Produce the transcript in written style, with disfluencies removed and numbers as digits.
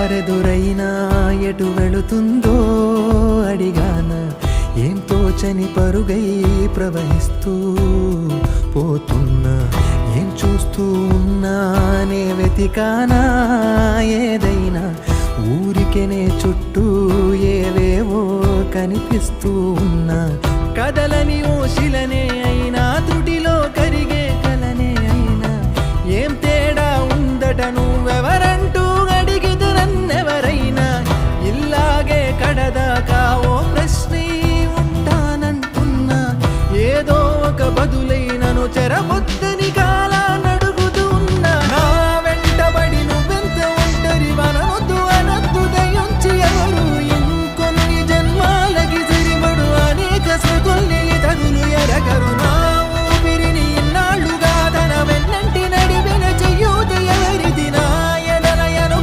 దారెదురైనా ఎటు వెళుతుందో అడిగాన ఏం తోచని పరుగై ప్రవహిస్తూ పోతున్నా ఏం చూస్తూ ఉన్నానే వెతికానా ఏదైనా ఊరికెనే చుట్టూ ఏవేవో కనిపిస్తూ ఉన్నా కదలని ఓ శిలనే